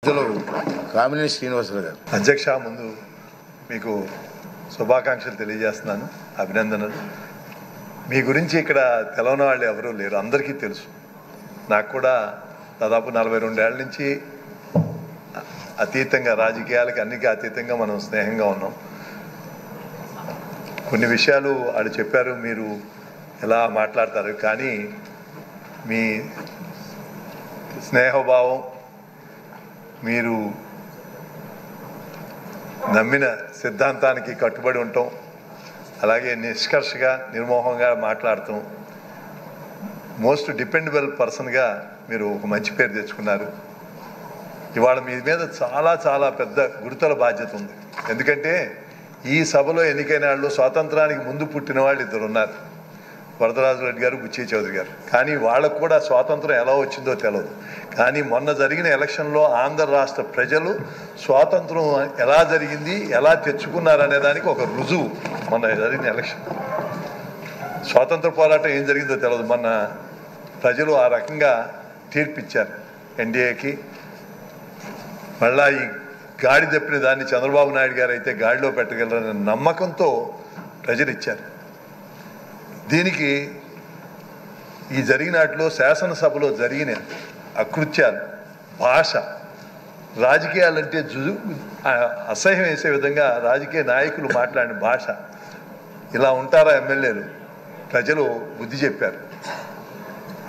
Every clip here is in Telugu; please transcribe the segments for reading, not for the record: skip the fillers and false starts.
కామినేని శ్రీనివాసరావు గారు. అధ్యక్ష, ముందు మీకు శుభాకాంక్షలు తెలియజేస్తున్నాను, అభినందనలు. మీ గురించి ఇక్కడ తెలవని వాళ్ళు ఎవరూ లేరు, అందరికీ తెలుసు. నాకు కూడా దాదాపు 42 ఏళ్ళ నుంచి అతీతంగా, రాజకీయాలకి అన్నిటికీ అతీతంగా మనం స్నేహంగా ఉన్నాం. కొన్ని విషయాలు వాళ్ళు చెప్పారు, మీరు ఎలా మాట్లాడతారు, కానీ మీ స్నేహభావం, మీరు నమ్మిన సిద్ధాంతానికి కట్టుబడి ఉంటాం, అలాగే నిష్కర్షగా నిర్మోహంగా మాట్లాడతాం, మోస్ట్ డిపెండబుల్ పర్సన్గా మీరు ఒక మంచి పేరు తెచ్చుకున్నారు. ఇవాళ మీ మీద చాలా చాలా పెద్ద గురుతర బాధ్యత ఉంది. ఎందుకంటే ఈ సభలో ఎన్నికైన వాళ్ళు స్వాతంత్రానికి ముందు పుట్టిన వాళ్ళు 2 ఉన్నారు, వరదరాజు రెడ్డి గారు, బుచ్చి చౌదరి గారు. కానీ వాళ్ళకు కూడా స్వాతంత్రం ఎలా వచ్చిందో తెలియదు. కానీ మొన్న జరిగిన ఎలక్షన్లో ఆంధ్ర రాష్ట్ర ప్రజలు స్వాతంత్రం ఎలా జరిగింది, ఎలా తెచ్చుకున్నారనే దానికి ఒక రుజువు మొన్న జరిగిన ఎలక్షన్. స్వాతంత్ర పోరాటం ఏం జరిగిందో తెలియదు, మొన్న ప్రజలు ఆ రకంగా తీర్పిచ్చారు ఎన్డీఏకి. మళ్ళా ఈ గాడి తప్పిన దాన్ని చంద్రబాబు నాయుడు గారు అయితే గాడిలో పెట్టగలరనే నమ్మకంతో ప్రజలు ఇచ్చారు. దీనికి ఈ జరిగినట్లో శాసనసభలో జరిగిన అకృత్యాలు, భాష, రాజకీయాలంటే అసహ్యం వేసే విధంగా రాజకీయ నాయకులు మాట్లాడిన భాష, ఇలా ఉంటారా ఎమ్మెల్యేలు? ప్రజలు బుద్ధి చెప్పారు.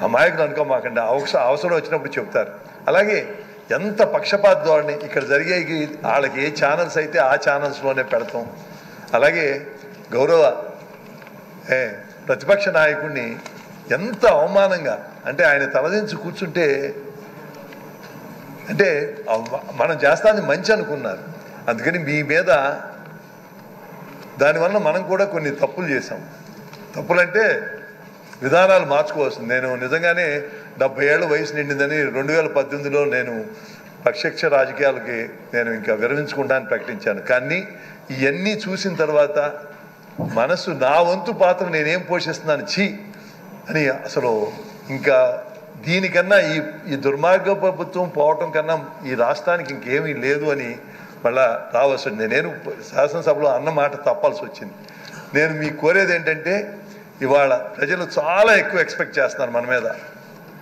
అమాయకులు అనుకోమాకండి, అవసరం వచ్చినప్పుడు చెప్తారు. అలాగే ఎంత పక్షపాత ధోరణి ఇక్కడ జరిగే, వాళ్ళకి ఏ ఛానల్స్ అయితే ఆ ఛానల్స్లోనే పెడతాం. అలాగే గౌరవ ప్రతిపక్ష నాయకుడిని ఎంత అవమానంగా, అంటే ఆయన తలదించి కూర్చుంటే, అంటే మనం చేస్తాన్ని మంచి అనుకున్నారు. అందుకని మీ మీద దానివల్ల మనం కూడా కొన్ని తప్పులు చేసాం. తప్పులంటే విధానాలు మార్చుకోవాల్సింది. నేను నిజంగానే 70 ఏళ్ళ వయసు నిండిందని 2018లో నేను ప్రత్యక్ష రాజకీయాలకి నేను ఇంకా విరమించుకుంటానని ప్రకటించాను. కానీ ఇవన్నీ చూసిన తర్వాత మనసు, నా వంతు పాత్ర నేనేం పోషిస్తున్నాను అని అసలు ఇంకా దీనికన్నా ఈ దుర్మార్గ ప్రభుత్వం పోవటం కన్నా ఈ రాష్ట్రానికి ఇంకేమీ లేదు అని మళ్ళా రావాల్సి. నేను శాసనసభలో అన్న మాట తప్పాల్సి వచ్చింది. నేను మీకు కోరేది ఏంటంటే, ఇవాళ ప్రజలు చాలా ఎక్కువ ఎక్స్పెక్ట్ చేస్తున్నారు మన మీద.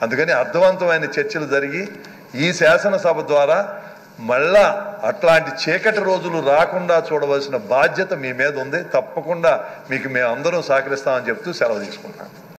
అందుకని అర్థవంతమైన చర్చలు జరిగి ఈ శాసనసభ ద్వారా మళ్ళా అట్లాంటి చీకటి రోజులు రాకుండా చూడవలసిన బాధ్యత మీ మీద ఉంది. తప్పకుండా మీకు మేము అందరం సహకరిస్తామని చెప్తూ సెలవు తీసుకుంటున్నాను.